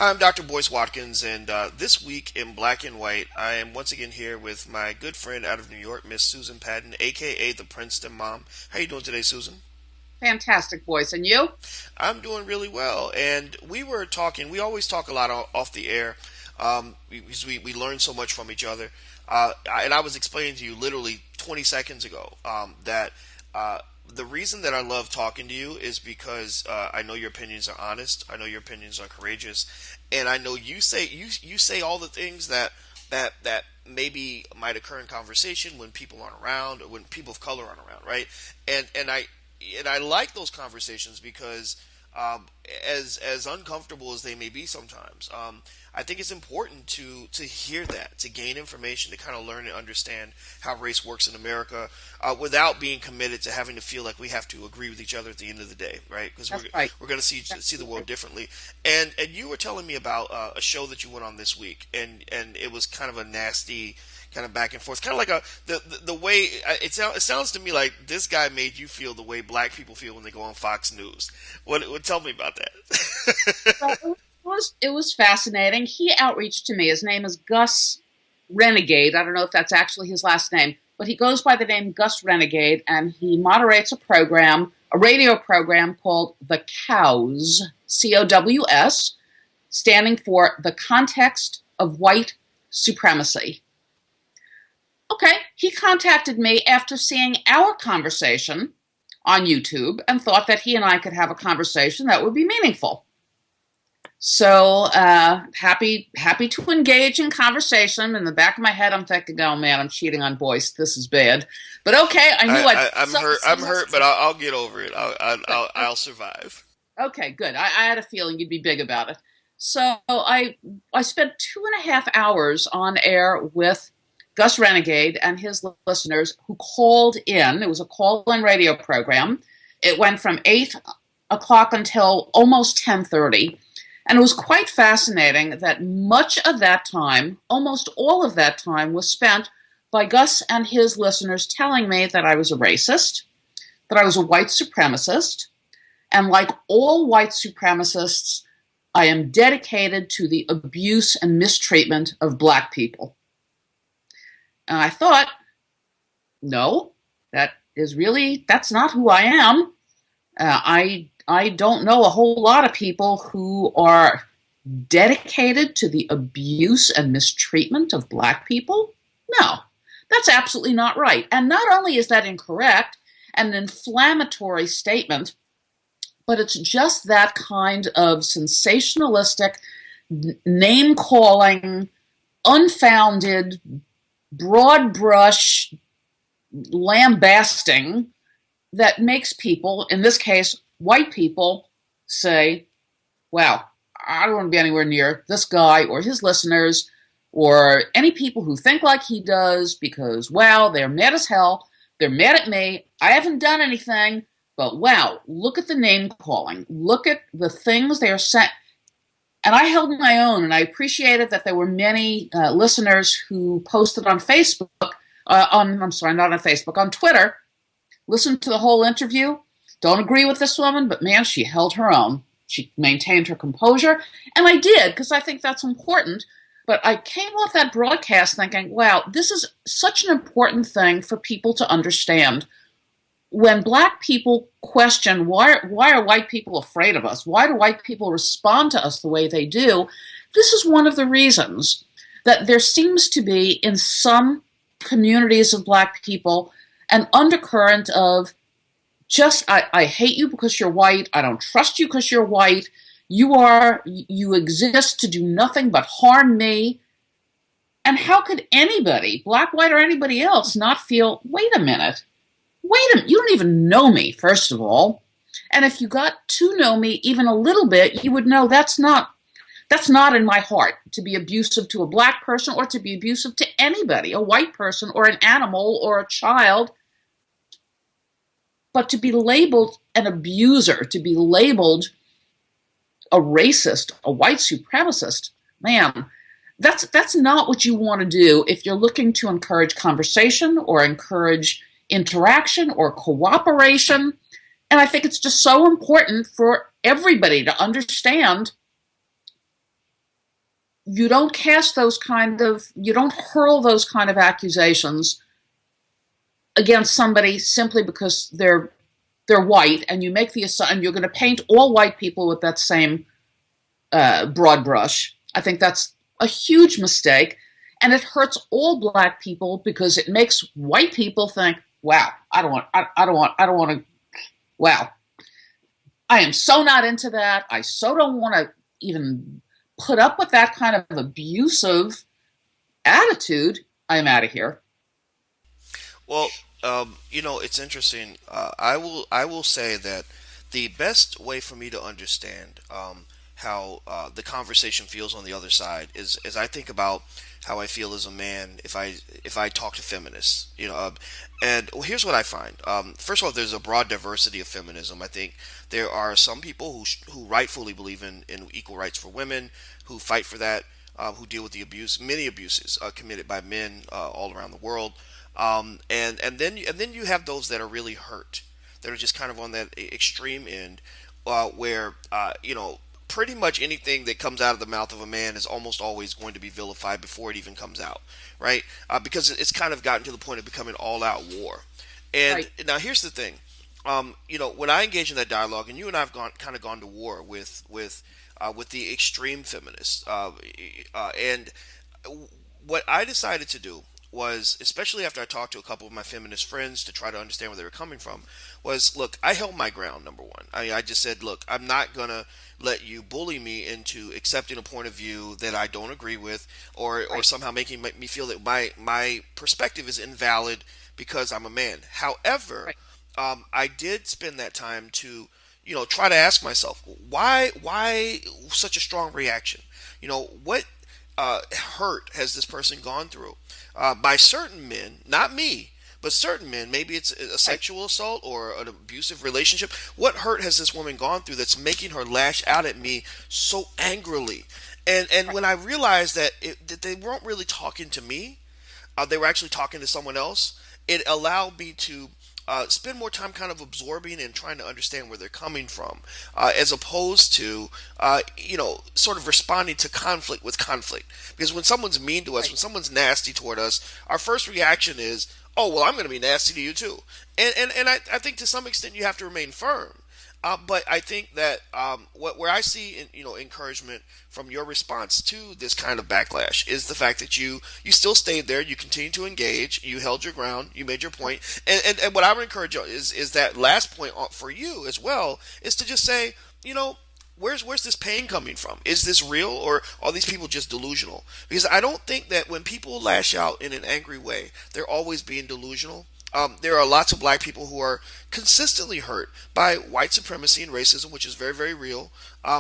I'm Dr. Boyce Watkins, and this week in Black and White, I am once again here with my good friend out of New York, Miss Susan Patton, aka the Princeton Mom. How you doing today, Susan? Fantastic voice. And you? I'm doing really well, and we were talking. We always talk a lot off the air, because we learn so much from each other. And I was explaining to you literally 20 seconds ago that the reason that I love talking to you is because I know your opinions are honest. I know your opinions are courageous, and I know you say all the things that maybe might occur in conversation when people aren't around or when people of color aren't around, right? And I like those conversations because as uncomfortable as they may be sometimes, I think it's important to hear that, to gain information, to kind of learn and understand how race works in America, without being committed to having to feel like we have to agree with each other at the end of the day, right? Because That's right. we're going to see the world differently. And you were telling me about a show that you went on this week, and it was kind of a nasty kind of back and forth, kind of like the way it sounds to me like this guy made you feel the way black people feel when they go on Fox News. What tell me about Well, that? it was fascinating. He outreached to me. His name is Gus Renegade. I don't know if that's actually his last name, but he goes by the name Gus Renegade, and he moderates a radio program called The Cows, COWS, standing for The Context of White Supremacy. Okay, he contacted me after seeing our conversation on YouTube and thought that he and I could have a conversation that would be meaningful. So happy to engage in conversation. In the back of my head, I'm thinking, "Oh man, I'm cheating on Boyce. This is bad." But okay, I knew I'm hurt. I'm hurt, but I'll get over it. I'll survive. Okay, good. I had a feeling you'd be big about it. So I spent 2.5 hours on air with Gus Renegade and his listeners who called in. It was a call-in radio program. It went from 8 o'clock until almost 10:30. And it was quite fascinating that much of that time, almost all of that time, was spent by Gus and his listeners telling me that I was a racist, that I was a white supremacist, and like all white supremacists, I am dedicated to the abuse and mistreatment of black people. And I thought, no, that's not who I am. I don't know a whole lot of people who are dedicated to the abuse and mistreatment of black people. No, that's absolutely not right. And not only is that incorrect, an inflammatory statement, but it's just that kind of sensationalistic, name-calling, unfounded, broad brush lambasting that makes people, in this case, white people, say, wow, I don't want to be anywhere near this guy or his listeners or any people who think like he does because, wow, they're mad as hell. They're mad at me. I haven't done anything, but wow, look at the name calling. Look at the things they are saying. And I held my own, and I appreciated that there were many listeners who posted on Facebook, on Twitter, listened to the whole interview. Don't agree with this woman, but man, she held her own. She maintained her composure, and I did, because I think that's important. But I came off that broadcast thinking, wow, this is such an important thing for people to understand. When black people question, why are white people afraid of us? Why do white people respond to us the way they do? This is one of the reasons that there seems to be, in some communities of black people, an undercurrent of just, I hate you because you're white. I don't trust you because you're white. You exist to do nothing but harm me. And how could anybody, black, white, or anybody else, not feel, wait a minute, you don't even know me, first of all. And if you got to know me even a little bit, you would know that's not in my heart to be abusive to a black person or to be abusive to anybody, a white person or an animal or a child. But to be labeled an abuser, to be labeled a racist, a white supremacist, man, that's not what you want to do if you're looking to encourage conversation or encourage interaction or cooperation. And I think it's just so important for everybody to understand you don't cast those kind of, you don't hurl those kind of accusations against somebody simply because they're white, and you make the assumption you're going to paint all white people with that same broad brush. I think that's a huge mistake, and it hurts all black people because it makes white people think, "Wow, I don't want to. Wow, I am so not into that. I so don't want to even put up with that kind of abusive attitude. I'm out of here." Well, it's interesting. I will say that the best way for me to understand how the conversation feels on the other side is as I think about how I feel as a man if I talk to feminists. And well, here's what I find. First of all, there's a broad diversity of feminism. I think there are some people who rightfully believe in equal rights for women, who fight for that, who deal with the abuse, many abuses committed by men all around the world. And then you have those that are really hurt, that are just kind of on that extreme end, where pretty much anything that comes out of the mouth of a man is almost always going to be vilified before it even comes out, right? Because it's kind of gotten to the point of becoming all-out war. And Right. now here's the thing, when I engage in that dialogue, and you and I have gone to war with the extreme feminists, and what I decided to do was, especially after I talked to a couple of my feminist friends to try to understand where they were coming from, was look, I held my ground, number one. I just said, look, I'm not going to let you bully me into accepting a point of view that I don't agree with, or Right. somehow make me feel that my perspective is invalid because I'm a man. However, Right. I did spend that time to try to ask myself why such a strong reaction. What hurt has this person gone through by certain men, not me, but certain men? Maybe it's a Right. sexual assault or an abusive relationship. What hurt has this woman gone through that's making her lash out at me so angrily? And Right. when I realized that they weren't really talking to me, they were actually talking to someone else. It allowed me to spend more time kind of absorbing and trying to understand where they're coming from, as opposed to, sort of responding to conflict with conflict. Because when someone's mean to us, Right. when someone's nasty toward us, our first reaction is, oh, well, I'm going to be nasty to you too. And I think to some extent you have to remain firm. But I think that where I see encouragement from your response to this kind of backlash is the fact that you still stayed there, you continued to engage, you held your ground, you made your point, and what I would encourage you is that last point for you as well is to just say, you know. Where's this pain coming from? Is this real, or are these people just delusional? Because I don't think that when people lash out in an angry way, they're always being delusional. There are lots of black people who are consistently hurt by white supremacy and racism, which is very, very real.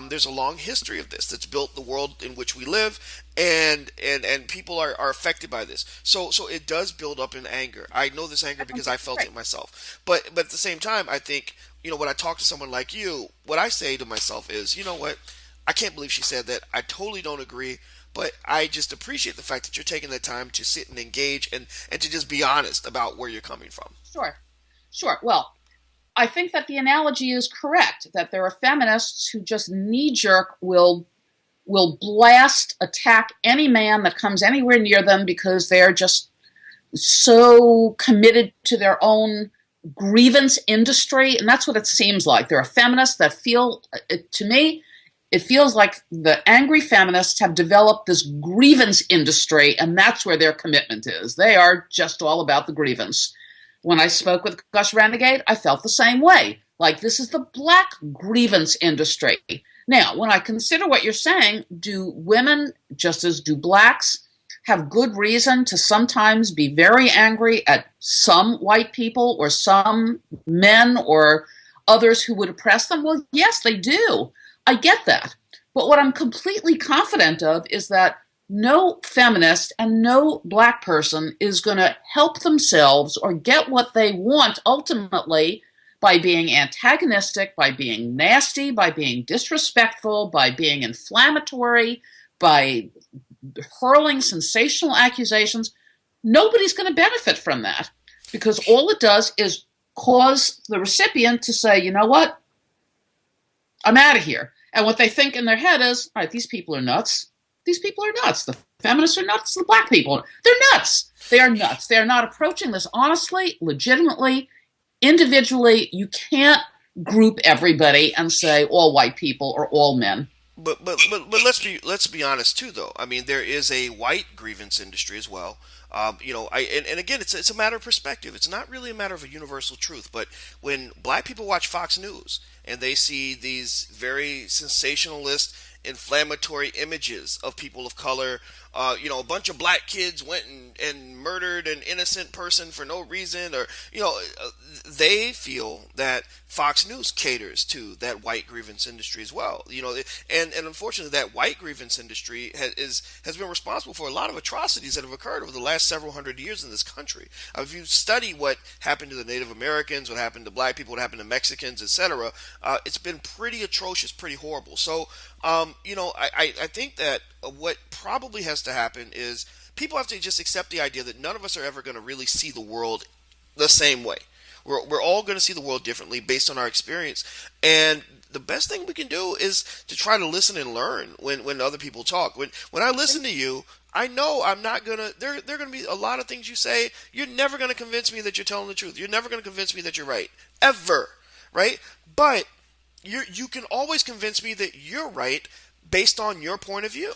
There's a long history of this that's built the world in which we live, and people are affected by this. So it does build up in anger. I know this anger because I felt Right. it myself. But at the same time, I think when I talk to someone like you, what I say to myself is, you know what? I can't believe she said that. I totally don't agree. But I just appreciate the fact that you're taking the time to sit and engage and to just be honest about where you're coming from. Sure. Sure. Well, I think that the analogy is correct, that there are feminists who just knee jerk will blast attack any man that comes anywhere near them because they're just so committed to their own grievance industry. And that's what it seems like. There are feminists that feel, to me, it feels like the angry feminists have developed this grievance industry, and that's where their commitment is. They are just all about the grievance. When I spoke with Gus Renegade, I felt the same way. Like, this is the black grievance industry. Now, when I consider what you're saying, do women, just as do blacks, have good reason to sometimes be very angry at some white people or some men or others who would oppress them? Well, yes, they do. I get that. But what I'm completely confident of is that no feminist and no black person is going to help themselves or get what they want ultimately by being antagonistic, by being nasty, by being disrespectful, by being inflammatory, by hurling sensational accusations. Nobody's going to benefit from that because all it does is cause the recipient to say, you know what, I'm out of here. And what they think in their head is, all right, these people are nuts. these people are nuts. The feminists are nuts. The black people, they're nuts. They are nuts. They are not approaching this honestly, legitimately, individually. You can't group everybody and say all white people or all men. But let's be honest too, though. I mean, there is a white grievance industry as well. And again, it's a matter of perspective. It's not really a matter of a universal truth. But when black people watch Fox News and they see these very sensationalist, inflammatory images of people of color, a bunch of black kids went and murdered an innocent person for no reason, or they feel that Fox News caters to that white grievance industry as well. And unfortunately, that white grievance industry has been responsible for a lot of atrocities that have occurred over the last several hundred years in this country. If you study what happened to the Native Americans, what happened to black people, what happened to Mexicans, etc., it's been pretty atrocious, pretty horrible. So, I think that what probably has to happen is people have to just accept the idea that none of us are ever going to really see the world the same way. We're all going to see the world differently based on our experience. And the best thing we can do is to try to listen and learn when other people talk. When I listen to you, I know I'm not going to, there are going to be a lot of things you say. You're never going to convince me that you're telling the truth. You're never going to convince me that you're right. Ever. Right? But you can always convince me that you're right based on your point of view.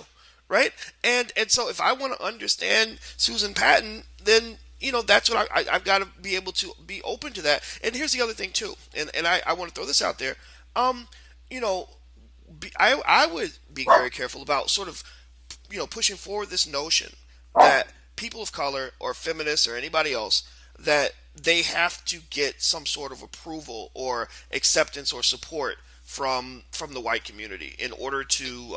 Right? And so if I want to understand Susan Patton, then that's what I've got to be able to be open to that. And here's the other thing too, and I want to throw this out there. I would be very careful about sort of pushing forward this notion that people of color or feminists or anybody else, that they have to get some sort of approval or acceptance or support from the white community in order to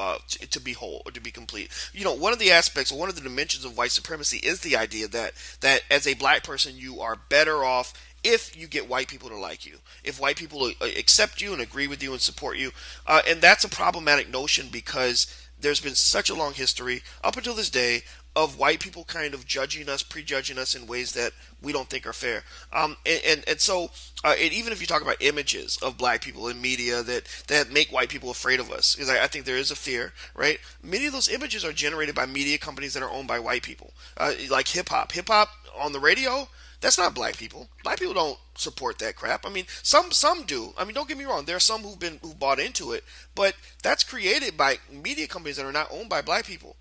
be whole or to be complete. One of the aspects or one of the dimensions of white supremacy is the idea that as a black person you are better off if you get white people to like you, if white people accept you and agree with you and support you, and that's a problematic notion because there's been such a long history up until this day of white people kind of judging us, prejudging us in ways that we don't think are fair. So even if you talk about images of black people in media that make white people afraid of us, because I think there is a fear, right? Many of those images are generated by media companies that are owned by white people, like hip hop. Hip hop on the radio, that's not black people. Black people don't support that crap. I mean, some do. I mean, don't get me wrong. There are some who bought into it, but that's created by media companies that are not owned by black people.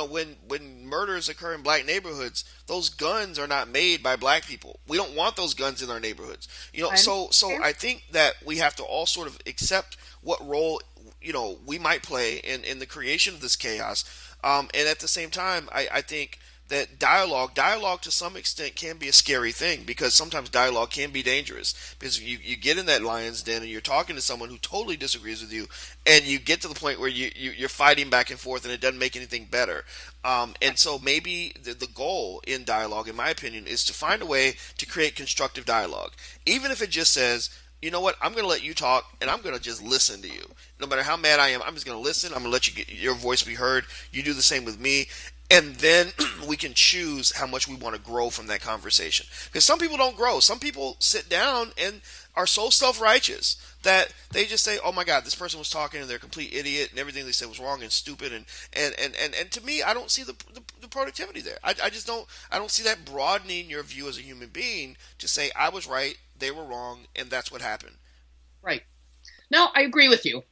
When murders occur in black neighborhoods, those guns are not made by black people. We don't want those guns in our neighborhoods. So I think that we have to all sort of accept what role we might play in the creation of this chaos. And at the same time, I think that dialogue to some extent can be a scary thing, because sometimes dialogue can be dangerous, because you get in that lion's den and you're talking to someone who totally disagrees with you, and you get to the point where you're fighting back and forth and it doesn't make anything better. And so maybe the goal in dialogue, in my opinion, is to find a way to create constructive dialogue, even if it just says, you know what, I'm going to let you talk and I'm going to just listen to you. No matter how mad I am, I'm just going to listen. I'm going to let you get your voice be heard. You do the same with me. And then we can choose how much we want to grow from that conversation. Because some people don't grow. Some people sit down and are so self-righteous that they just say, oh my God, this person was talking and they're a complete idiot and everything they said was wrong and stupid. And to me, I don't see the productivity there. I don't see that broadening your view as a human being to say, I was right, they were wrong, and that's what happened. Right. No, I agree with you.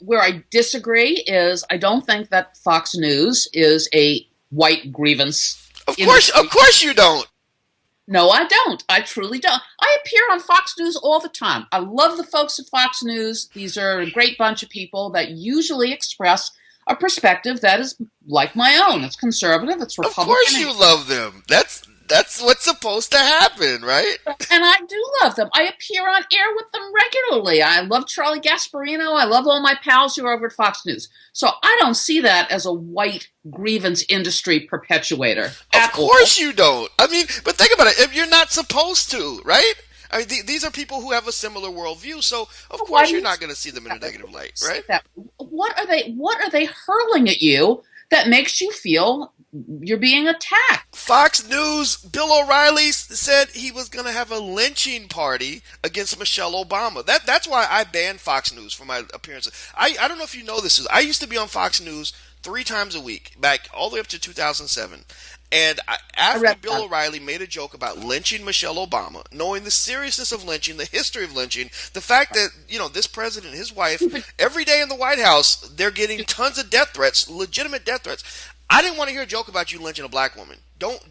Where I disagree is I don't think that Fox News is a white grievance. Of course you don't. No, I don't. I truly don't. I appear on Fox News all the time. I love the folks at Fox News. These are a great bunch of people that usually express a perspective that is like my own. It's conservative. It's Republican. Of course you love them. That's what's supposed to happen, right? And I do love them. I appear on air with them regularly. I love Charlie Gasparino. I love all my pals who are over at Fox News. So I don't see that as a white grievance industry perpetuator. Of course you don't. I mean, but think about it. You're not supposed to, right? I mean, these are people who have a similar worldview, so of course you're not going to see them in a negative light, right? What are they hurling at you that makes you feel you're being attacked. Fox News, Bill O'Reilly said he was going to have a lynching party against Michelle Obama. That's why I banned Fox News from my appearances. I don't know if you know this. I used to be on Fox News 3 times a week, back all the way up to 2007. And I after read Bill that. O'Reilly made a joke about lynching Michelle Obama, knowing the seriousness of lynching, the history of lynching, the fact that, this president and his Stupid. wife, every day in the White House, they're getting tons of death threats, legitimate death threats. I didn't want to hear a joke about you lynching a black woman. Don't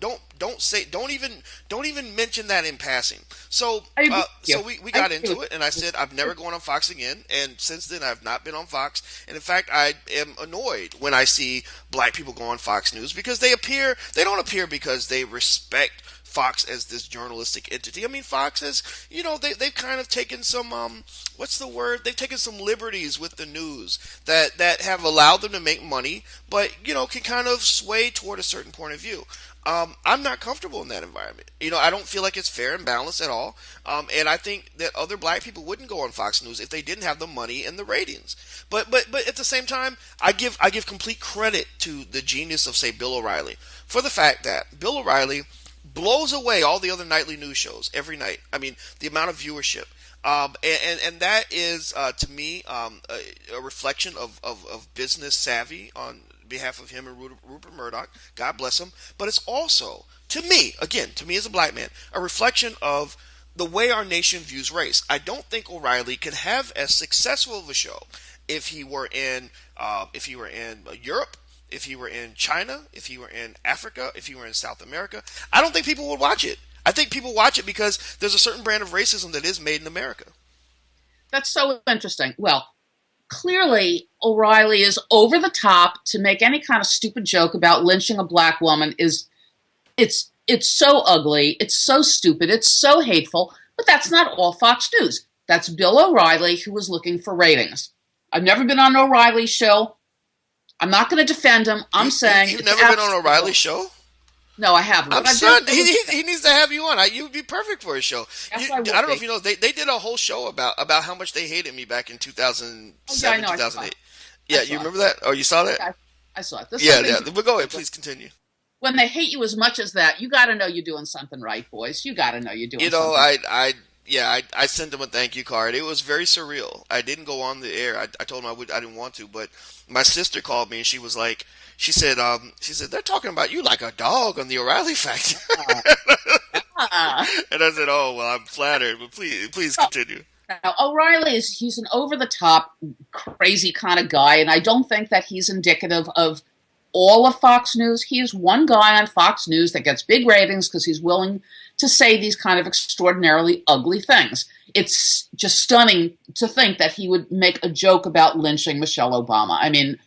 even mention that in passing. So I agree with you. we I got agree into with it, and I said I've never gone on Fox again. And since then, I've not been on Fox. And in fact, I am annoyed when I see black people go on Fox News because they don't appear because they respect Fox as this journalistic entity. I mean, Fox has, they've kind of taken some, what's the word? They've taken some liberties with the news that have allowed them to make money, but, can kind of sway toward a certain point of view. I'm not comfortable in that environment. I don't feel like it's fair and balanced at all. And I think that other black people wouldn't go on Fox News if they didn't have the money and the ratings. But at the same time, I give complete credit to the genius of, say, Bill O'Reilly for the fact that Bill O'Reilly blows away all the other nightly news shows every night. I mean, the amount of viewership. And that is, to me, a reflection of business savvy on behalf of him and Rupert Murdoch. God bless him. But it's also, to me as a black man, a reflection of the way our nation views race. I don't think O'Reilly could have as successful of a show if he were in Europe, if he were in China, if he were in Africa, if he were in South America. I don't think people would watch it. I think people watch it because there's a certain brand of racism that is made in America. That's so interesting. Well, clearly O'Reilly is over the top to make any kind of stupid joke about lynching a black woman. It's so ugly, it's so stupid, it's so hateful, but that's not all Fox News. That's Bill O'Reilly who was looking for ratings. I've never been on O'Reilly's show. I'm not going to defend him. I'm saying you've never been on O'Reilly's show? No, I haven't. I'm son. He needs to have you on. You'd be perfect for his show. Yes, I don't know if you know, they did a whole show about how much they hated me back in 2007, 2008. Yeah, you remember that? Oh, you saw that? I saw it. Yeah. But go ahead, please continue. When they hate you as much as that, you got to know you're doing something right, boys. You got to know you're doing something. I sent him a thank you card. It was very surreal. I didn't go on the air. I told him I didn't want to, but my sister called me and she was like, she said, they're talking about you like a dog on the O'Reilly Factor. And I said, oh, well, I'm flattered, but please continue. Now, O'Reilly he's an over-the-top, crazy kind of guy, and I don't think that he's indicative of all of Fox News. He is one guy on Fox News that gets big ratings because he's willing to say these kind of extraordinarily ugly things. It's just stunning to think that he would make a joke about lynching Michelle Obama. I mean,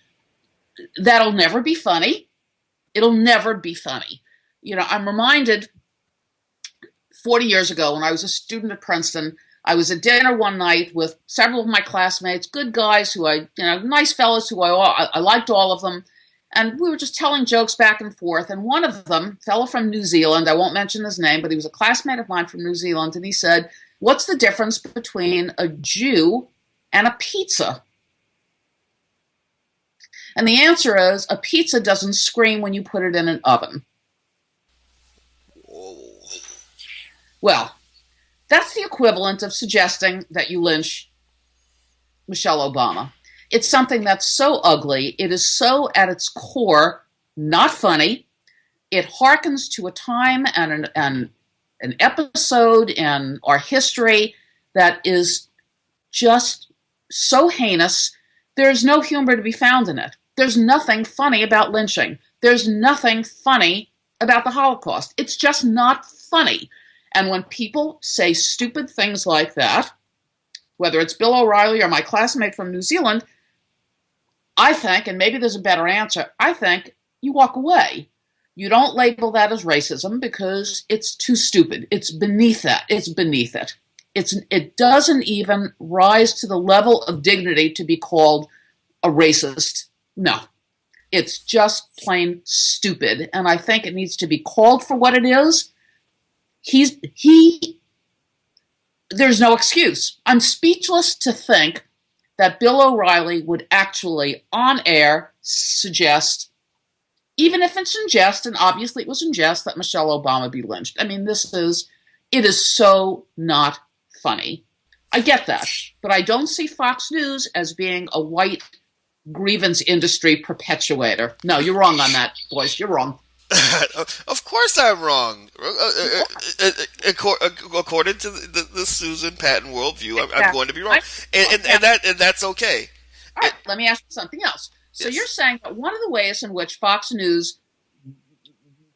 that'll never be funny. It'll never be funny. I'm reminded 40 years ago when I was a student at Princeton, I was at dinner one night with several of my classmates, good guys nice fellows who I liked all of them. And we were just telling jokes back and forth. And one of them, a fellow from New Zealand, I won't mention his name, but he was a classmate of mine from New Zealand. And he said, what's the difference between a Jew and a pizza? And the answer is, a pizza doesn't scream when you put it in an oven. Well, that's the equivalent of suggesting that you lynch Michelle Obama. It's something that's so ugly. It is so at its core not funny. It harkens to a time and an episode in our history that is just so heinous. There's no humor to be found in it. There's nothing funny about lynching. There's nothing funny about the Holocaust. It's just not funny. And when people say stupid things like that, whether it's Bill O'Reilly or my classmate from New Zealand, I think, and maybe there's a better answer, I think you walk away. You don't label that as racism because it's too stupid. It's beneath that. It's beneath it. It doesn't even rise to the level of dignity to be called a racist. No. It's just plain stupid. And I think it needs to be called for what it is. There's no excuse. I'm speechless to think that Bill O'Reilly would actually, on air, suggest even if it's in jest, and obviously it was in jest that Michelle Obama be lynched. I mean, it is so not funny. I get that, but I don't see Fox News as being a white grievance industry perpetuator. No, you're wrong on that, Boyce. You're wrong. Of course I'm wrong. According to the Susan Patton worldview, I'm going to be wrong, and that's okay. All right, let me ask you something else. So Yes. you're saying that one of the ways in which Fox News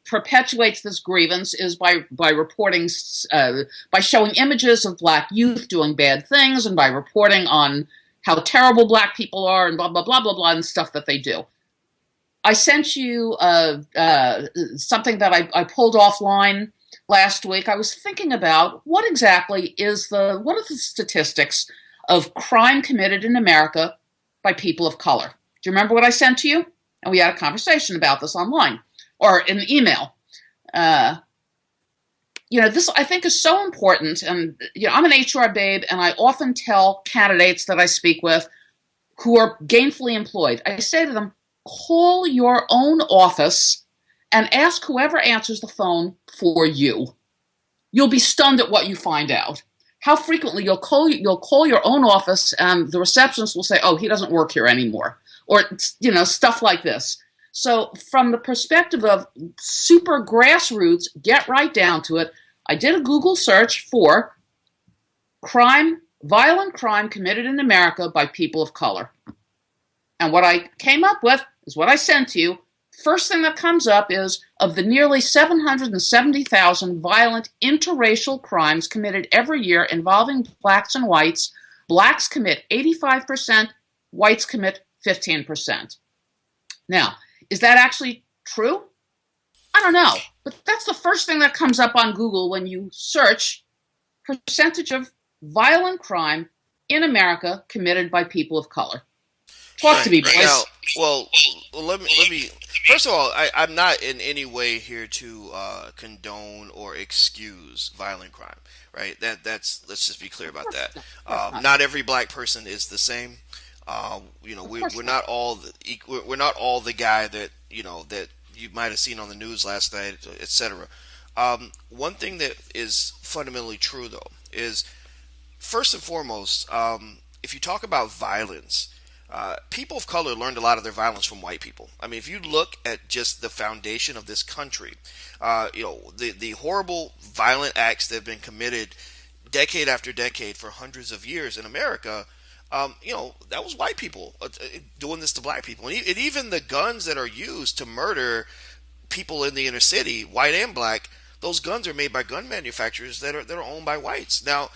perpetuates this grievance is by reporting, by showing images of black youth doing bad things, and by reporting on how terrible black people are, and blah blah blah blah blah, and stuff that they do. I sent you something that I pulled offline last week. I was thinking about what exactly what are the statistics of crime committed in America by people of color. Do you remember what I sent to you? And we had a conversation about this online or in the email. This I think is so important. And I'm an HR babe, and I often tell candidates that I speak with who are gainfully employed, I say to them, call your own office and ask whoever answers the phone for you. You'll be stunned at what you find out. How frequently you'll call your own office and the receptionist will say, "Oh, he doesn't work here anymore," or stuff like this. So, from the perspective of super grassroots, get right down to it. I did a Google search for violent crime committed in America by people of color. And what I came up with is what I sent to you. First thing that comes up is, of the nearly 770,000 violent interracial crimes committed every year involving blacks and whites, blacks commit 85%, whites commit 15%. Now, is that actually true? I don't know. But that's the first thing that comes up on Google when you search percentage of violent crime in America committed by people of color. Talk to me, Boyce. Now, well, let me. First of all, I'm not in any way here to condone or excuse violent crime, right? Let's just be clear about that. Not every black person is the same. We're not all we're not all the guy that that you might have seen on the news last night, etc. One thing that is fundamentally true, though, is first and foremost, if you talk about violence. People of color learned a lot of their violence from white people. I mean, if you look at just the foundation of this country, the horrible violent acts that have been committed decade after decade for hundreds of years in America, that was white people doing this to black people. And even the guns that are used to murder people in the inner city, white and black, those guns are made by gun manufacturers that are owned by whites. Now,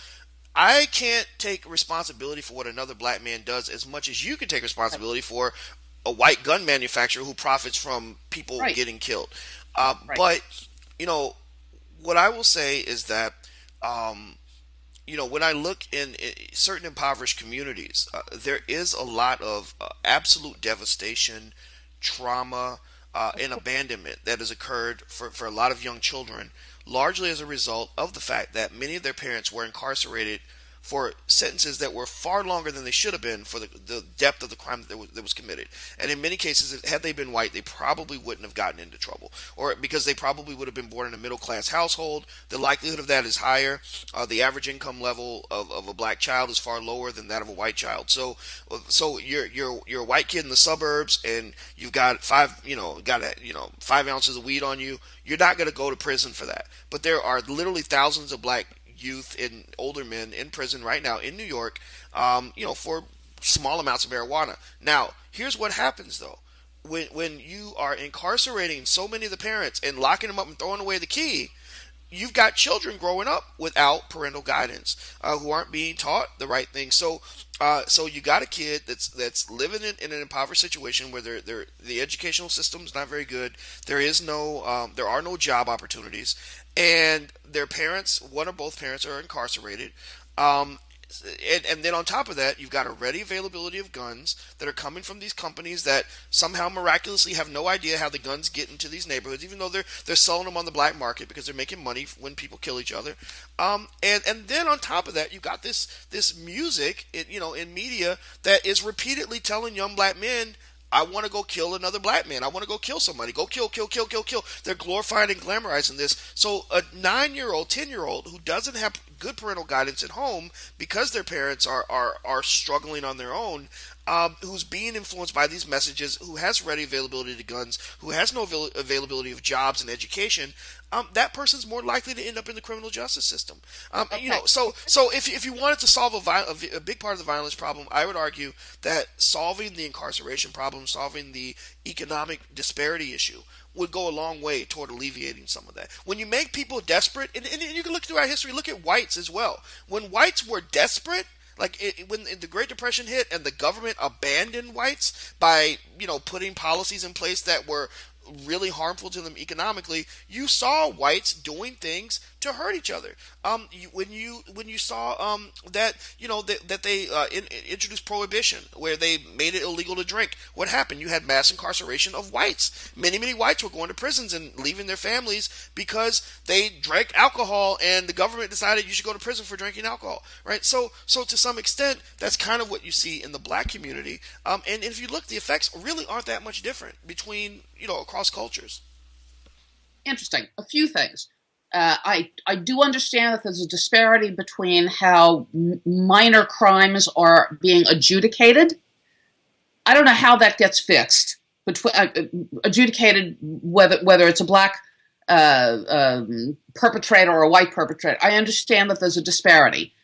I can't take responsibility for what another black man does as much as you can take responsibility for a white gun manufacturer who profits from people getting killed. But, what I will say is that, when I look in certain impoverished communities, there is a lot of absolute devastation, trauma, and abandonment that has occurred for a lot of young children, largely as a result of the fact that many of their parents were incarcerated for sentences that were far longer than they should have been for the depth of the crime that was committed. And in many cases, had they been white, they probably wouldn't have gotten into trouble, or because they probably would have been born in a middle-class household. The likelihood of that is higher. The average income level of a black child is far lower than that of a white child. So you're a white kid in the suburbs, and you've got 5 ounces of weed on you. You're not going to go to prison for that. But there are literally thousands of black youth and older men in prison right now in New York, for small amounts of marijuana. Now, here's what happens though. When you are incarcerating so many of the parents and locking them up and throwing away the key, you've got children growing up without parental guidance, who aren't being taught the right thing. So you got a kid that's living in an impoverished situation where the educational system's not very good. There are no job opportunities, and their parents, one or both parents, are incarcerated. And then on top of that, you've got a ready availability of guns that are coming from these companies that somehow miraculously have no idea how the guns get into these neighborhoods, even though they're selling them on the black market because they're making money when people kill each other. And then on top of that, you've got this music, in media that is repeatedly telling young black men, I want to go kill another black man. I want to go kill somebody. Go kill, kill, kill, kill, kill. They're glorifying and glamorizing this. So a 9-year-old, 10-year-old who doesn't have good parental guidance at home because their parents are struggling on their own, who's being influenced by these messages, who has ready availability to guns, who has no availability of jobs and education, that person's more likely to end up in the criminal justice system. Okay. So if you wanted to solve a big part of the violence problem, I would argue that solving the incarceration problem, solving the economic disparity issue, would go a long way toward alleviating some of that. When you make people desperate, and you can look through our history, look at whites as well. When whites were desperate, when the Great Depression hit and the government abandoned whites by putting policies in place that were really harmful to them economically, you saw whites doing things to hurt each other. When you saw that they introduced prohibition, where they made it illegal to drink, what happened? You had mass incarceration of whites. Many whites were going to prisons and leaving their families because they drank alcohol, and the government decided you should go to prison for drinking alcohol. Right? So to some extent, that's kind of what you see in the black community. And if you look, the effects really aren't that much different between across cultures. Interesting. A few things. I do understand that there's a disparity between how minor crimes are being adjudicated. I don't know how that gets fixed. Adjudicated, whether it's a black perpetrator or a white perpetrator. I understand that there's a disparity.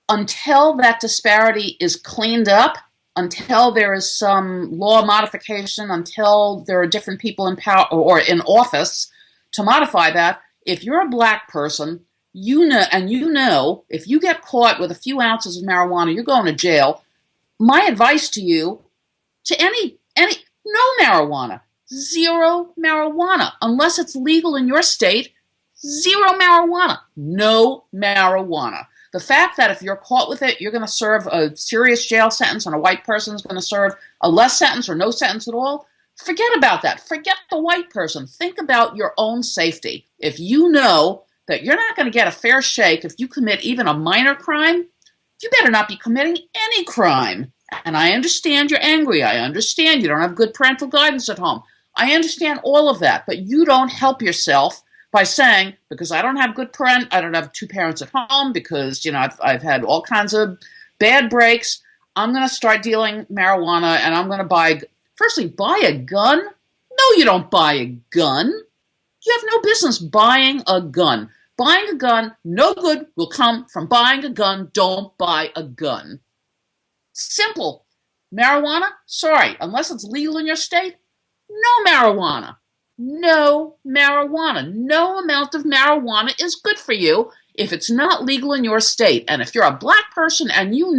Until that disparity is cleaned up, until there is some law modification, until there are different people in power or in office to modify that, if you're a black person, you know, if you get caught with a few ounces of marijuana, you're going to jail. My advice to you, to any no marijuana, zero marijuana, unless it's legal in your state, zero marijuana, no marijuana. The fact that if you're caught with it, you're going to serve a serious jail sentence and a white person is going to serve a less sentence or no sentence at all, forget about that. Forget the white person. Think about your own safety. If you know that you're not going to get a fair shake if you commit even a minor crime, you better not be committing any crime. And I understand you're angry. I understand you don't have good parental guidance at home. I understand all of that, but you don't help yourself by saying, because I don't have I don't have two parents at home, because I've had all kinds of bad breaks, I'm going to start dealing marijuana, and I'm going to firstly, buy a gun? No, you don't buy a gun. You have no business buying a gun. Buying a gun, no good will come from buying a gun. Don't buy a gun. Simple. Marijuana? Sorry, unless it's legal in your state, no marijuana. No marijuana. No amount of marijuana is good for you if it's not legal in your state. And if you're a black person and you're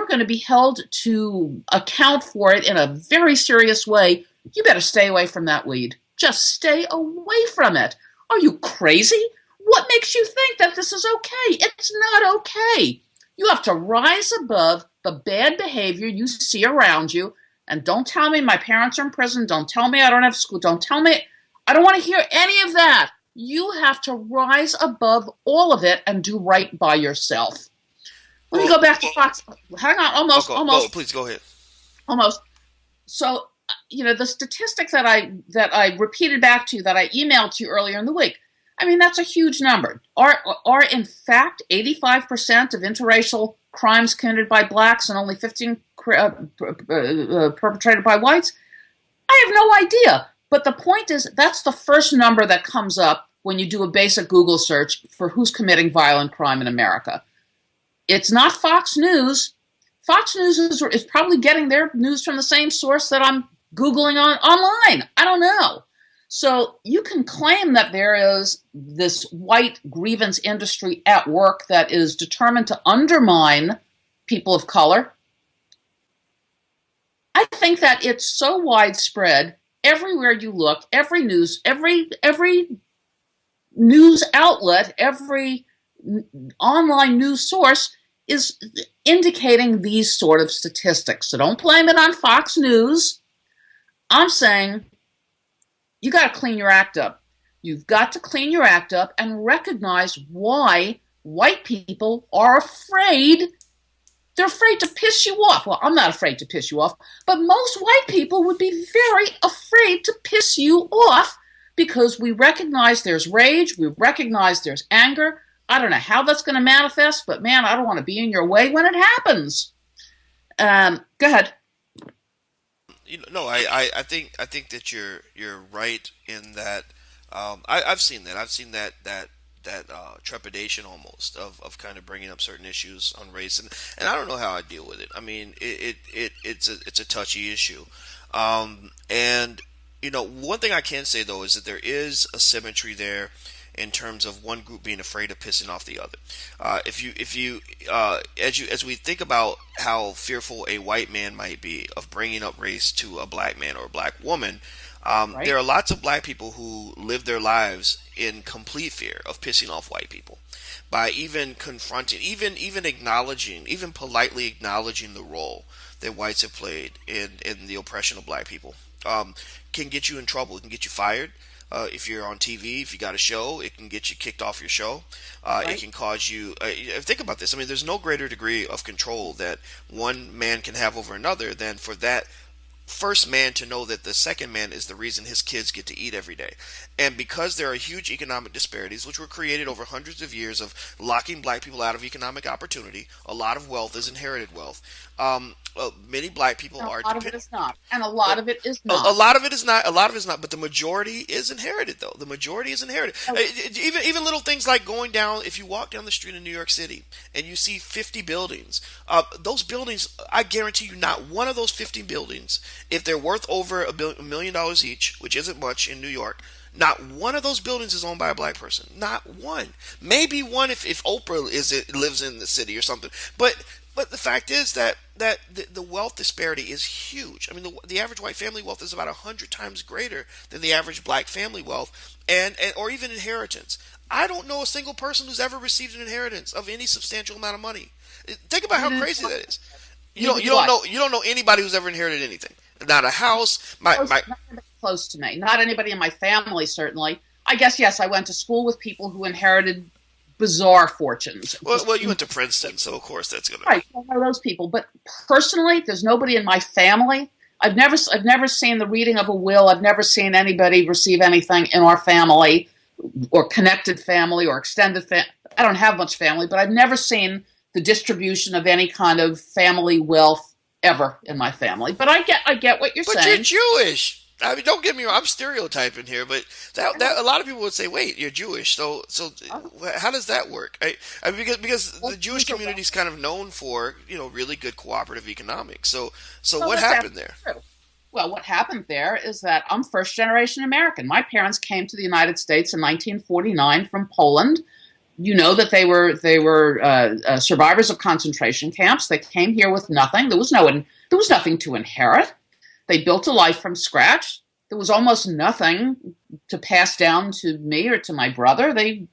going to be held to account for it in a very serious way, you better stay away from that weed. Just stay away from it. Are you crazy? What makes you think that this is okay? It's not okay. You have to rise above the bad behavior you see around you. And don't tell me my parents are in prison. Don't tell me I don't have school. Don't tell me. I don't want to hear any of that. You have to rise above all of it and do right by yourself. Let me go back to Fox. Hang on, almost. Please go ahead. Almost. So, the statistic that I repeated back to you, that I emailed to you earlier in the week, I mean, that's a huge number. Are in fact 85% of interracial crimes committed by blacks and only 15 perpetrated by whites? I have no idea. But the point is, that's the first number that comes up when you do a basic Google search for who's committing violent crime in America. It's not Fox News. Fox News is probably getting their news from the same source that I'm Googling online. I don't know. So you can claim that there is this white grievance industry at work that is determined to undermine people of color. I think that it's so widespread everywhere you look, every news outlet, every online news source is indicating these sort of statistics. So don't blame it on Fox News. I'm saying you got to clean your act up. You've got to clean your act up and recognize why white people are afraid. They're afraid to piss you off. Well, I'm not afraid to piss you off, but most white people would be very afraid to piss you off because we recognize there's rage, we recognize there's anger. I don't know how that's going to manifest, but man, I don't want to be in your way when it happens. Go ahead. No, I think that you're right in that. I've seen that. I've seen that trepidation almost of kind of bringing up certain issues on race, and I don't know how I deal with it. I mean, it's a touchy issue, and one thing I can say though is that there is a symmetry there in terms of one group being afraid of pissing off the other. As we think about how fearful a white man might be of bringing up race to a black man or a black woman, Right. there are lots of black people who live their lives in complete fear of pissing off white people by even confronting, even acknowledging, even politely acknowledging the role that whites have played in the oppression of black people. Can get you in trouble. It can get you fired. If you're on TV, if you got a show, it can get you kicked off your show. It Right. can cause you. Think about this. I mean, there's no greater degree of control that one man can have over another than for that first man to know that the second man is the reason his kids get to eat every day. And because there are huge economic disparities, which were created over hundreds of years of locking black people out of economic opportunity, a lot of wealth is inherited wealth. Many black people And are a lot of it dependent. is not. And a lot of it is A not. lot of it is not. A lot of it is not. But the majority is inherited, though. The majority is inherited. Even little things like going down. If you walk down the street in New York City and you see 50 buildings, those buildings, I guarantee you, not one of those 50 buildings, if they're worth over $1 million each, which isn't much in New York, not one of those buildings is owned by a black person. Not one. Maybe one if Oprah lives in the city or something. But the fact is that the wealth disparity is huge. I mean, the average white family wealth is about 100 times greater than the average black family wealth, and or even inheritance. I don't know a single person who's ever received an inheritance of any substantial amount of money. Think about how Neither crazy that is. neither do I. You don't know anybody who's ever inherited anything. Not a house. My Not anybody close to me. Not anybody in my family, certainly. I guess, yes, I went to school with people who inherited bizarre fortunes. well, you went to Princeton, so of course that's gonna. Right, I know those people. But personally, there's nobody in my family. I've never seen the reading of a will. I've never seen anybody receive anything in our family, or connected family, or extended family. I don't have much family, but I've never seen the distribution of any kind of family wealth ever in my family. But I get what you're But you're saying. Jewish. I mean, don't get me wrong. I'm stereotyping here, but that a lot of people would say, "Wait, you're Jewish, so how does that work?" I mean, because the Jewish community is kind of known for really good cooperative economics. So Well, what that's happened absolutely there? true. Well, what happened there is that I'm first generation American. My parents came to the United States in 1949 from Poland. You know that they were survivors of concentration camps. They came here with nothing. There was nothing to inherit. They built a life from scratch. There was almost nothing to pass down to me or to my brother. They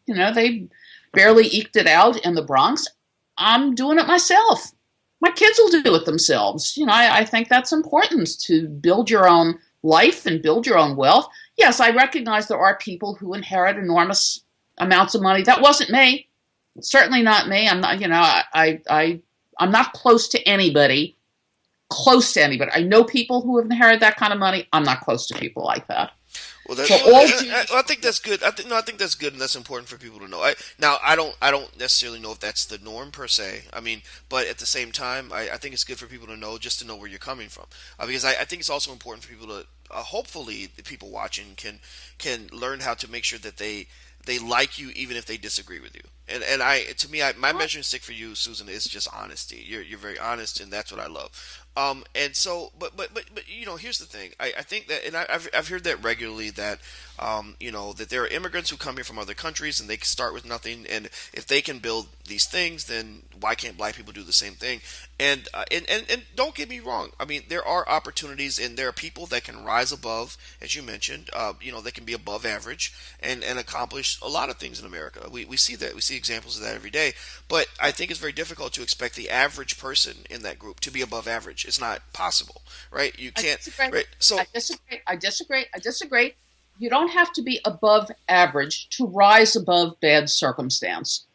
barely eked it out in the Bronx. I'm doing it myself. My kids will do it themselves. I think that's important to build your own life and build your own wealth. Yes, I recognize there are people who inherit enormous amounts of money. That wasn't me. Certainly not me. I'm not. I'm not close to anybody. I know people who have inherited that kind of money. I'm not close to people like that. Well, For all Jews, I think that's good. I think that's good, and that's important for people to know. I don't necessarily know if that's the norm per se. I mean, but at the same time, I think it's good for people to know, just to know where you're coming from, because I think it's also important for people to, hopefully, the people watching can learn how to make sure that they like you even if they disagree with you. And to me, my measuring stick for you, Susan, is just honesty. You're very honest, and that's what I love. And so, but here's the thing. I think that, and I've heard that regularly, that that there are immigrants who come here from other countries and they start with nothing, and if they can build these things, then why can't black people do the same thing? And don't get me wrong. I mean, there are opportunities, and there are people that can rise above, as you mentioned. They can be above average and accomplish a lot of things in America. We see that. We see examples of that every day. But I think it's very difficult to expect the average person in that group to be above average. It's not possible, right? You I can't, disagree. right? So I disagree. I disagree. I disagree. You don't have to be above average to rise above bad circumstance.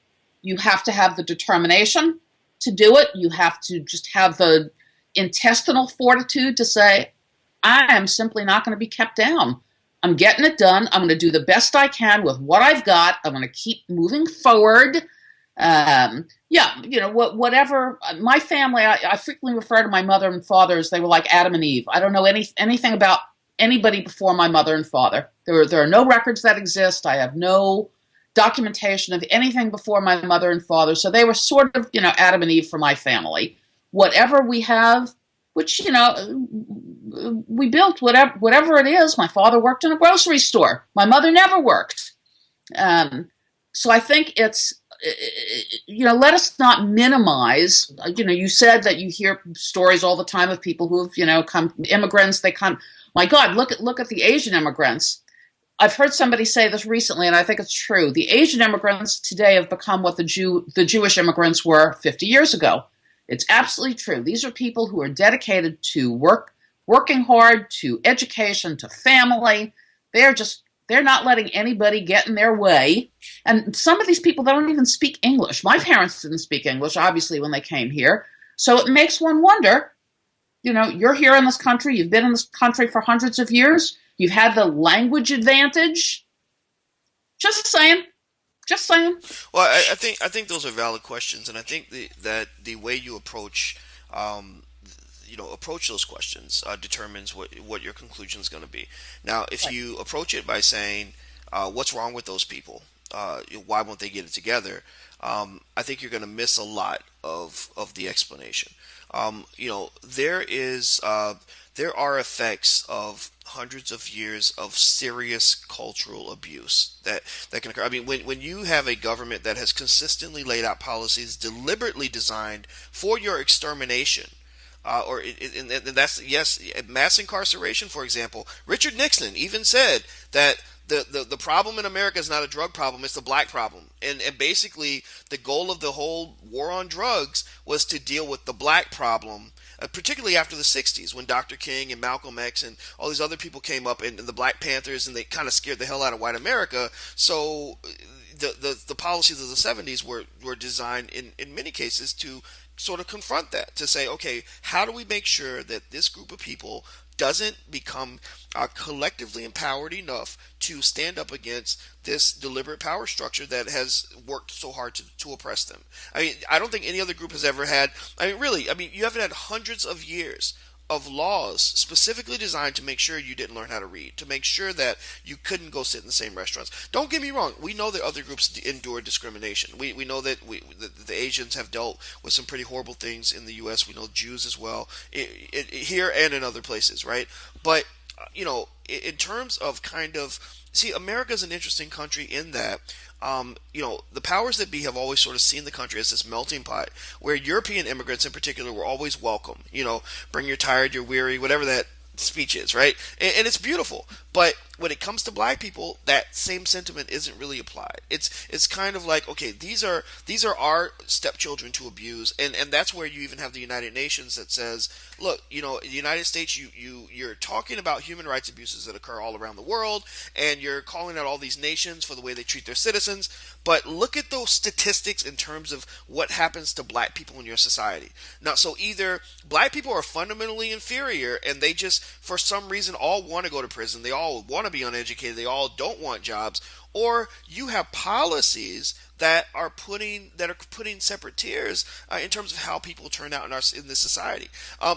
You have to have the determination to do it. You have to just have the intestinal fortitude to say, I am simply not going to be kept down. I'm getting it done. I'm going to do the best I can with what I've got. I'm going to keep moving forward. Yeah, whatever. My family, I frequently refer to my mother and father as they were like Adam and Eve. I don't know anything about anybody before my mother and father. There are no records that exist. I have no documentation of anything before my mother and father. So they were sort of, Adam and Eve for my family. Whatever we have, which, we built whatever it is. My father worked in a grocery store. My mother never worked. So I think it's, let us not minimize, you said that you hear stories all the time of people who have, come, immigrants, they come, my God, look at the Asian immigrants. I've heard somebody say this recently, and I think it's true. The Asian immigrants today have become what the Jewish immigrants were 50 years ago. It's absolutely true. These are people who are dedicated to working hard, to education, to family. They're not letting anybody get in their way. And some of these people, they don't even speak English. My parents didn't speak English, obviously, when they came here. So it makes one wonder, you're here in this country. You've been in this country for hundreds of years. You've had the language advantage. Just saying. Well, I think those are valid questions, and I think that the way you approach approach those questions determines what your conclusion is going to be. Now, if Right. you approach it by saying, "What's wrong with those people? Why won't they get it together?" I think you're going to miss a lot of the explanation. There are effects of hundreds of years of serious cultural abuse that can occur. I mean, when you have a government that has consistently laid out policies deliberately designed for your extermination, and that's, yes, mass incarceration, for example. Richard Nixon even said that the problem in America is not a drug problem, it's the black problem. And basically, the goal of the whole war on drugs was to deal with the black problem, particularly after the 60s when Dr. King and Malcolm X and all these other people came up, and the Black Panthers, and they kind of scared the hell out of white America. So the policies of the 70s were designed in many cases to sort of confront that, to say, okay, how do we make sure that this group of people doesn't become collectively empowered enough to stand up against this deliberate power structure that has worked so hard to oppress them. I mean, I don't think any other group has ever had, you haven't had hundreds of years of laws specifically designed to make sure you didn't learn how to read, to make sure that you couldn't go sit in the same restaurants. Don't get me wrong. We know that other groups endure discrimination. We know that the Asians have dealt with some pretty horrible things in the U.S. We know Jews as well, here and in other places, right? But, in terms of America's an interesting country in that, the powers that be have always sort of seen the country as this melting pot where European immigrants in particular were always welcome. Bring your tired, your weary, whatever that speech is, right? And it's beautiful. But when it comes to black people, that same sentiment isn't really applied. It's kind of like, okay, these are our stepchildren to abuse, and that's where you even have the United Nations that says, look, the United States, you're talking about human rights abuses that occur all around the world, and you're calling out all these nations for the way they treat their citizens, but look at those statistics in terms of what happens to black people in your society. Now, so either black people are fundamentally inferior, and they just, for some reason, all want to go to prison, they all want to be uneducated, they all don't want jobs, or you have policies that are putting separate tiers in terms of how people turn out in this society.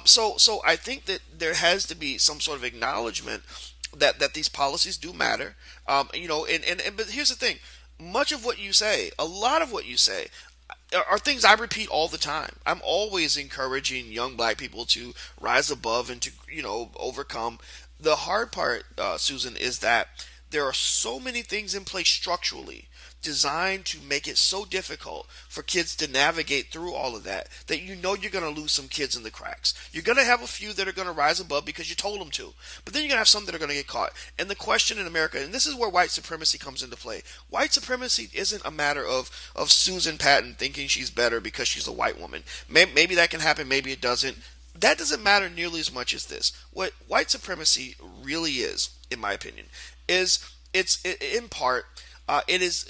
So I think that there has to be some sort of acknowledgement that these policies do matter. But here's the thing: much of what you say, a lot of what you say, are things I repeat all the time. I'm always encouraging young black people to rise above and to overcome. The hard part, Susan, is that there are so many things in place structurally designed to make it so difficult for kids to navigate through all of that you're going to lose some kids in the cracks. You're going to have a few that are going to rise above because you told them to, but then you're going to have some that are going to get caught. And the question in America, and this is where white supremacy comes into play, white supremacy isn't a matter of Susan Patton thinking she's better because she's a white woman. Maybe that can happen, maybe it doesn't. That doesn't matter nearly as much as this. What white supremacy really is, in my opinion, is it's in part, it is,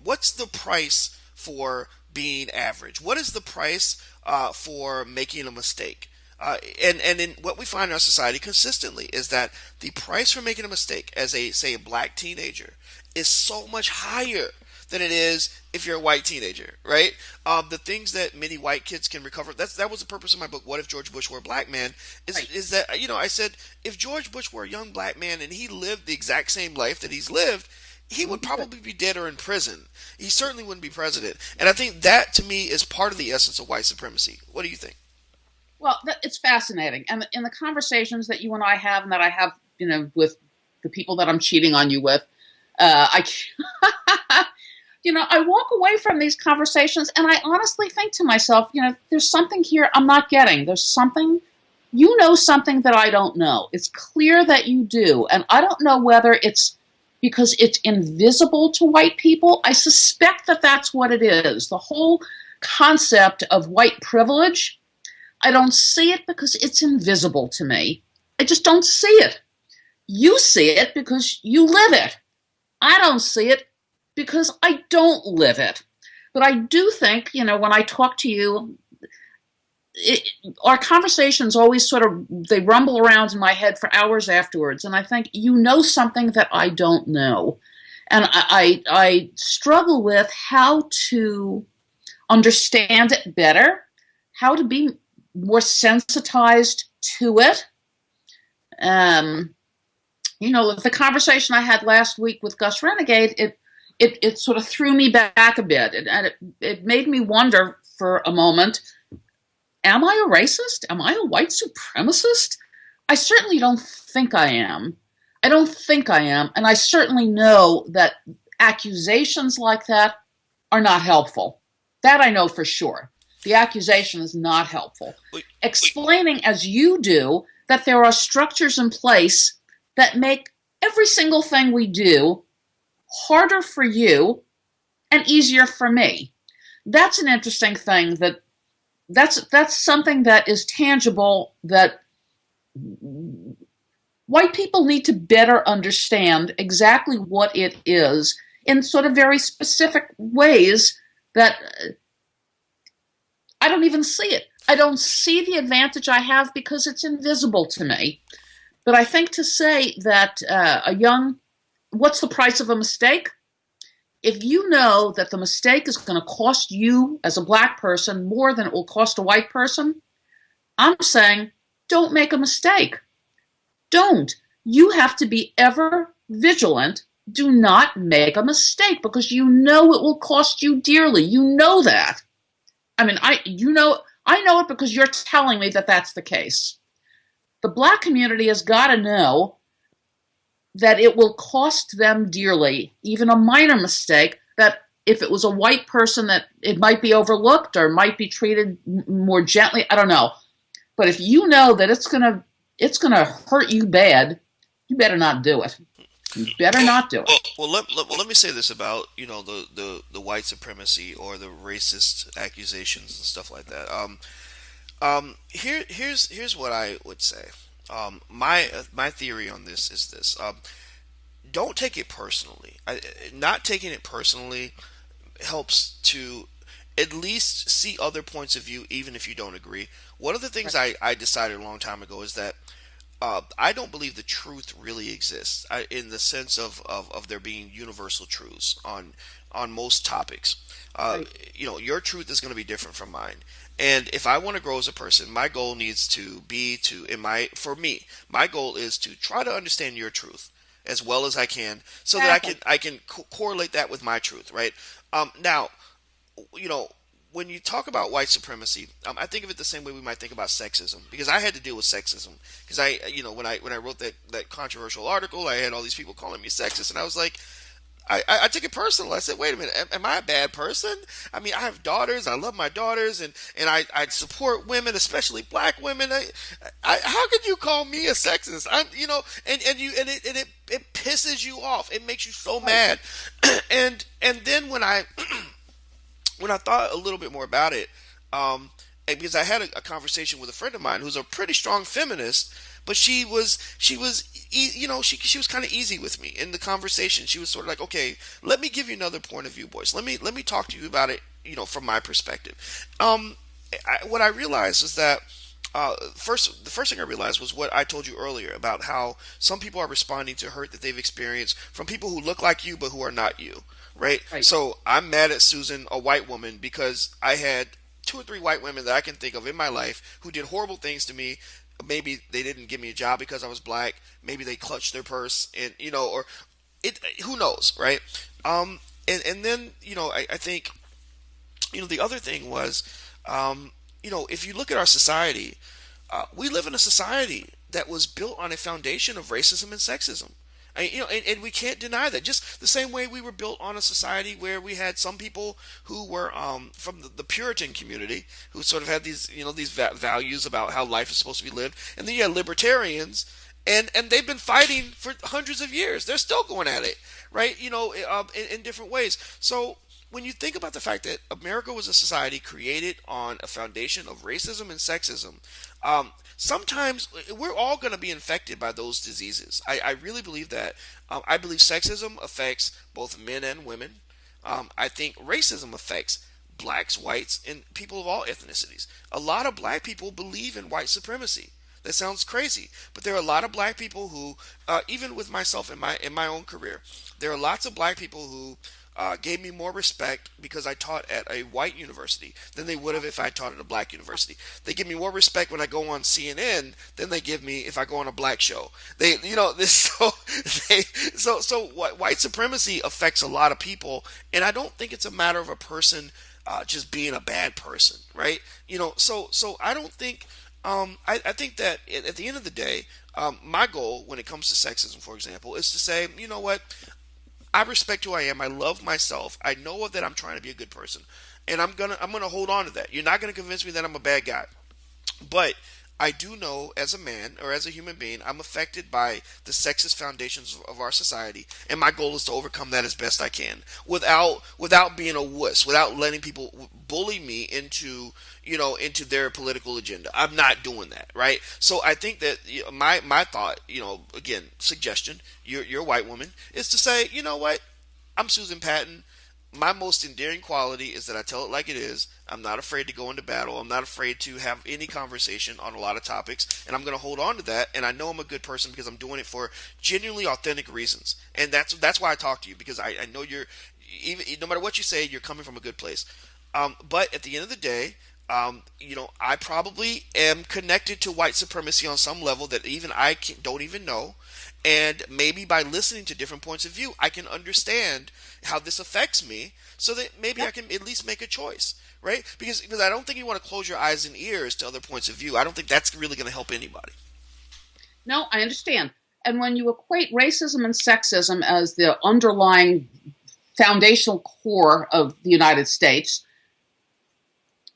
what's the price for being average? What is the price for making a mistake. And in what we find in our society consistently is that the price for making a mistake as a, say, a black teenager is so much higher than it is if you're a white teenager, right? The things that many white kids can recover. That was the purpose of my book. What if George Bush were a black man? Right. Is that, I said, if George Bush were a young black man and he lived the exact same life that he's lived, he would probably be dead or in prison. He certainly wouldn't be president. And I think that, to me, is part of the essence of white supremacy. What do you think? Well, it's fascinating, and in the conversations that you and I have, and that I have, with the people that I'm cheating on you with, I, I walk away from these conversations, and I honestly think to myself, there's something here I'm not getting. There's something, something that I don't know. It's clear that you do, and I don't know whether it's because it's invisible to white people. I suspect that that's what it is. The whole concept of white privilege, I don't see it because it's invisible to me. I just don't see it. You see it because you live it. I don't see it because I don't live it. But I do think, when I talk to you, our conversations always they rumble around in my head for hours afterwards. And I think you know something that I don't know. And I struggle with how to understand it better, how to be more sensitized to it. The conversation I had last week with Gus Renegade, it sort of threw me back a bit, and it made me wonder for a moment, am I a racist? Am I a white supremacist? I certainly don't think I am. I don't think I am, and I certainly know that accusations like that are not helpful. That I know for sure. The accusation is not helpful. Explaining, as you do, that there are structures in place that make every single thing we do harder for you and easier for me. That's an interesting thing. That's something that is tangible, that white people need to better understand exactly what it is in sort of very specific ways that I don't even see it. I don't see the advantage I have because it's invisible to me. But I think to say that what's the price of a mistake? If you know that the mistake is going to cost you as a black person more than it will cost a white person, I'm saying don't make a mistake. Don't. You have to be ever vigilant. Do not make a mistake because you know it will cost you dearly. You know that. I mean, I know it because you're telling me that that's the case. The black community has got to know that it will cost them dearly, even a minor mistake, that if it was a white person that it might be overlooked or might be treated more gently. I don't know. But if you know that it's gonna hurt you bad, you better not do it. You better not do it. Well, let me say this about the white supremacy or the racist accusations and stuff like that. Here's what I would say. My theory on this is this. Don't take it personally. Not taking it personally helps to at least see other points of view, even if you don't agree. One of the things I decided a long time ago is that I don't believe the truth really exists in the sense of there being universal truths on most topics. Your truth is going to be different from mine. And if I want to grow as a person, my goal needs to be my goal is to try to understand your truth as well as I can, so that I can correlate that with my truth, right? Now, when you talk about white supremacy, I think of it the same way we might think about sexism, because I had to deal with sexism. Because when I wrote that controversial article, I had all these people calling me sexist, and I was like, I took it personal. I said, wait a minute, am I a bad person? I mean, I have daughters. I love my daughters, and I support women, especially black women. How could you call me a sexist? It pisses you off. It makes you so mad. and then when I thought a little bit more about it, because I had a conversation with a friend of mine who's a pretty strong feminist, but she was kind of easy with me in the conversation. She was sort of like, okay, let me give you another point of view, Boyce. Let me talk to you about it, from my perspective. what I realized is that the first thing I realized was what I told you earlier about how some people are responding to hurt that they've experienced from people who look like you but who are not you, right? Right. So I'm mad at Susan, a white woman, because I had two or three white women that I can think of in my life who did horrible things to me. Maybe they didn't give me a job because I was black. Maybe they clutched their purse, and or it. Who knows, right? And then I think the other thing was, if you look at our society, we live in a society that was built on a foundation of racism and sexism. And we can't deny that. Just the same way we were built on a society where we had some people who were from the Puritan community who sort of had these values about how life is supposed to be lived, and then you had libertarians, and they've been fighting for hundreds of years. They're still going at it, right? In different ways. So when you think about the fact that America was a society created on a foundation of racism and sexism, sometimes we're all going to be infected by those diseases. I really believe that. I believe sexism affects both men and women. I think racism affects blacks, whites, and people of all ethnicities. A lot of black people believe in white supremacy. That sounds crazy, but there are a lot of black people who, even with myself in my own career, there are lots of black people who gave me more respect because I taught at a white university than they would have if I taught at a black university. They give me more respect when I go on CNN than they give me if I go on a black show. They, this so white supremacy affects a lot of people, and I don't think it's a matter of a person just being a bad person, right? So I don't think. I think that at the end of the day, my goal when it comes to sexism, for example, is to say, you know what? I respect who I am. I love myself. I know that I'm trying to be a good person, and I'm gonna hold on to that. You're not gonna convince me that I'm a bad guy, but I do know as a man or as a human being, I'm affected by the sexist foundations of our society, and my goal is to overcome that as best I can without being a wuss, without letting people bully me into their political agenda. I'm not doing that, right? So I think that my thought, again, suggestion, you're a white woman, is to say, you know what, I'm Susan Patton. My most endearing quality is that I tell it like it is. I'm not afraid to go into battle. I'm not afraid to have any conversation on a lot of topics, and I'm going to hold on to that. And I know I'm a good person because I'm doing it for genuinely authentic reasons, and that's why I talk to you, because I know even no matter what you say, you're coming from a good place. But at the end of the day, I probably am connected to white supremacy on some level that even don't even know. And maybe by listening to different points of view, I can understand how this affects me, so that maybe I can at least make a choice, right? Because I don't think you want to close your eyes and ears to other points of view. I don't think that's really going to help anybody. No, I understand. And when you equate racism and sexism as the underlying foundational core of the United States,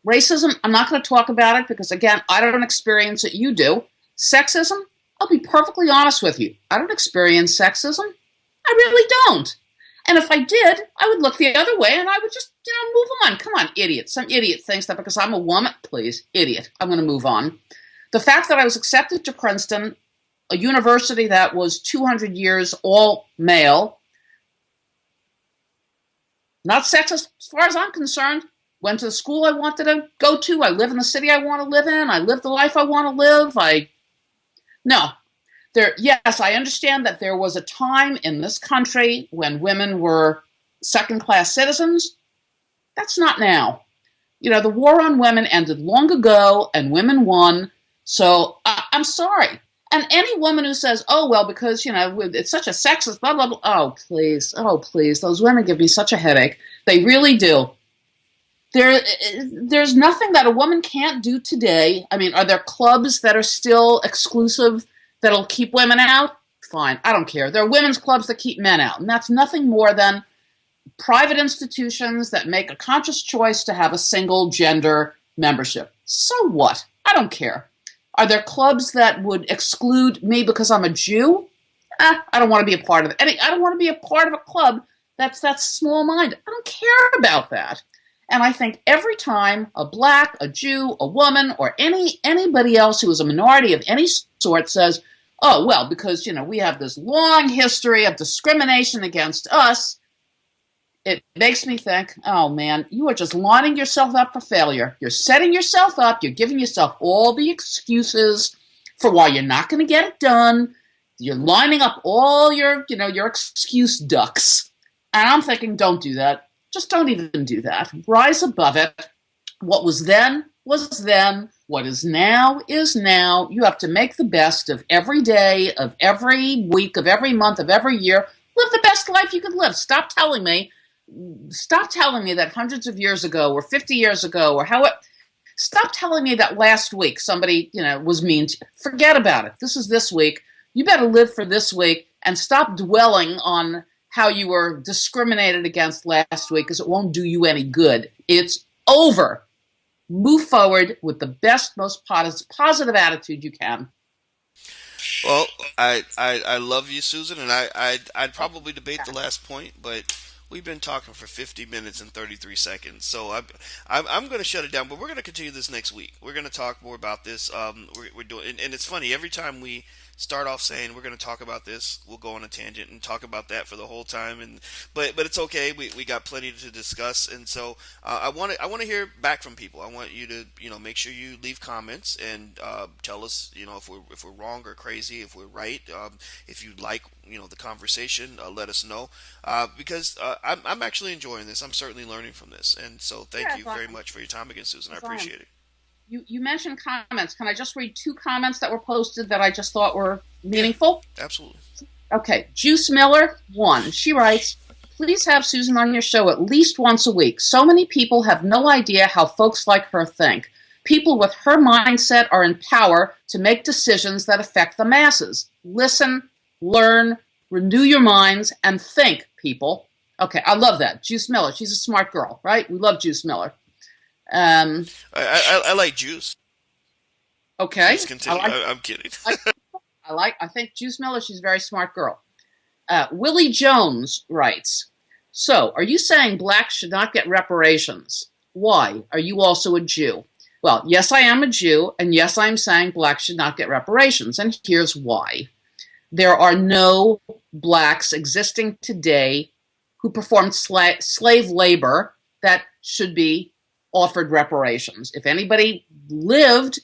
racism, I'm not going to talk about it because, again, I don't experience it. You do. Sexism, I'll be perfectly honest with you. I don't experience sexism. I really don't. And if I did, I would look the other way and I would just, move on. Come on, idiot. Some idiot thinks that because I'm a woman, please, idiot, I'm going to move on. The fact that I was accepted to Princeton, a university that was 200 years all male, not sexist as far as I'm concerned. Went to the school I wanted to go to. I live in the city I want to live in. I live the life I want to live. No. Yes, I understand that there was a time in this country when women were second-class citizens. That's not now. The war on women ended long ago, and women won. So I'm sorry. And any woman who says, "Oh well, because it's such a sexist," blah blah blah. Oh please, those women give me such a headache. They really do. There's nothing that a woman can't do today. I mean, are there clubs that are still exclusive that'll keep women out? Fine, I don't care. There are women's clubs that keep men out, and that's nothing more than private institutions that make a conscious choice to have a single gender membership. So what? I don't care. Are there clubs that would exclude me because I'm a Jew? I don't want to be a part of it. I don't want to be a part of a club that's small-minded. I don't care about that. And I think every time a black, a Jew, a woman, or anybody else who is a minority of any sort says, "Oh, well, because, we have this long history of discrimination against us," it makes me think, oh man, you are just lining yourself up for failure. You're setting yourself up. You're giving yourself all the excuses for why you're not going to get it done. You're lining up all your excuse ducks. And I'm thinking, don't do that. Just don't even do that. Rise above it. What was then was then. What is now is now. You have to make the best of every day, of every week, of every month, of every year. Live the best life you can live. Stop telling me that hundreds of years ago or 50 years ago or how it, stop telling me that last week somebody, was mean to you. Forget about it. This is this week. You better live for this week and stop dwelling on how you were discriminated against last week because it won't do you any good. It's over. Move forward with the best, most positive attitude you can. Well, I love you, Susan, and I'd probably debate the last point, but we've been talking for 50 minutes and 33 seconds, so I'm going to shut it down. But we're going to continue this next week. We're going to talk more about this. We're doing, and it's funny every time we start off saying we're going to talk about this, we'll go on a tangent and talk about that for the whole time. And but it's okay. We got plenty to discuss, and so I want to hear back from people. I want you to make sure you leave comments and tell us if we're wrong or crazy, if we're right, if you like the conversation, let us know because I'm actually enjoying this. I'm certainly learning from this, and so thank Yeah, you very much for your time again, Susan. I fine. appreciate it. You mentioned comments. Can I just read two comments that were posted that I just thought were Yeah, meaningful? absolutely. Okay. Juice Miller, 1. She writes, please have Susan on your show at least once a week. So many people have no idea how folks like her think. People with her mindset are in power to make decisions that affect the masses. Listen, learn, renew your minds, and think, people. Okay, I love that. Juice Miller, she's a smart girl, right? We love Juice Miller. Um, I like juice. okay, Please continue. I'm kidding. I, I think Juice Miller, she's a very smart girl. Willie Jones writes, so, are you saying blacks should not get reparations? Why? Are you also a Jew? Well, yes, I am a Jew, and yes, I'm saying blacks should not get reparations, and here's why. There are no blacks existing today who performed slave labor that should be offered reparations. If anybody lived,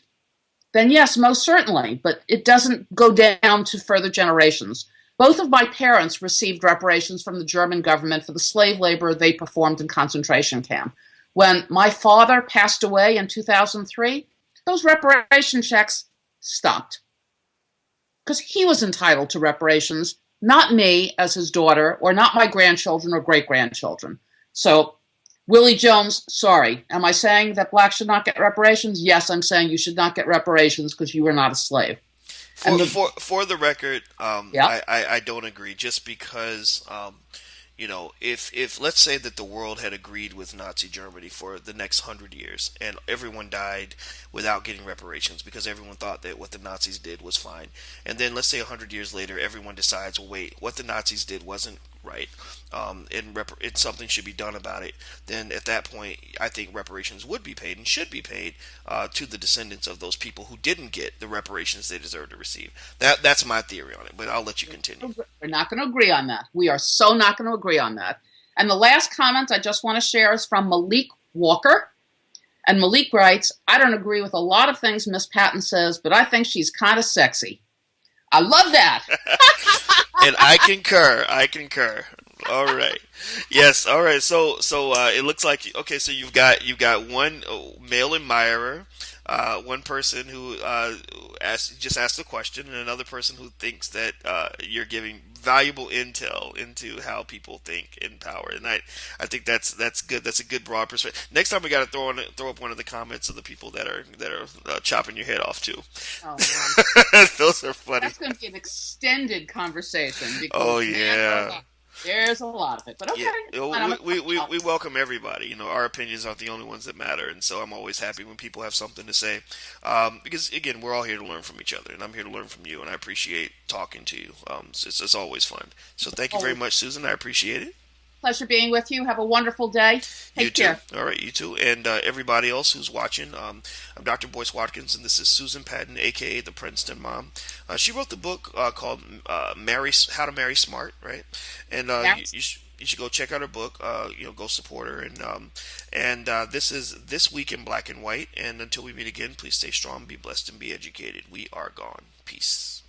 then yes, most certainly, but it doesn't go down to further generations. Both of my parents received reparations from the German government for the slave labor they performed in concentration camp. When my father passed away in 2003, those reparation checks stopped because he was entitled to reparations, not me as his daughter, or not my grandchildren or great-grandchildren. So, Willie Jones, sorry. Am I saying that blacks should not get reparations? Yes, I'm saying you should not get reparations because you were not a slave. For the record, Yeah. I don't agree. Just because if let's say that the world had agreed with Nazi Germany for the next 100 years, and everyone died without getting reparations because everyone thought that what the Nazis did was fine, and then let's say 100 years later, everyone decides, well, wait, what the Nazis did wasn't right, and something should be done about it. Then at that point, I think reparations would be paid and should be paid to the descendants of those people who didn't get the reparations they deserve to receive. That's my theory on it, but I'll let you continue. We're not going to agree on that. We are so not going to agree on that. And the last comment I just want to share is from Malik Walker. And Malik writes, I don't agree with a lot of things Miss Patton says, but I think she's kind of sexy. I love that. And I concur. I concur. All right. Yes. All right. So it looks like okay. So you've got one male admirer, one person who just asked the question, and another person who thinks that you're giving valuable intel into how people think in power. And I think that's good. That's a good broad perspective. Next time we got to throw up one of the comments of the people that are chopping your head off too. Oh, man. Those are funny. That's going to be an extended conversation because Oh man, yeah. there's a lot of it. But okay, Yeah, we welcome everybody. Our opinions aren't the only ones that matter, and so I'm always happy when people have something to say. Because again, we're all here to learn from each other, and I'm here to learn from you, and I appreciate talking to you. It's always fun. So thank you very much, Susan. I appreciate it. Pleasure being with you. Have a wonderful day. You Take too. care. All right, you too. And everybody else who's watching, I'm Dr. Boyce Watkins, and this is Susan Patton, aka the Princeton Mom. She wrote the book called How to Marry Smart, right? And Yes. you should go check out her book. Go support her. And this is This Week in Black and White. And until we meet again, please stay strong, be blessed, and be educated. We are gone. Peace.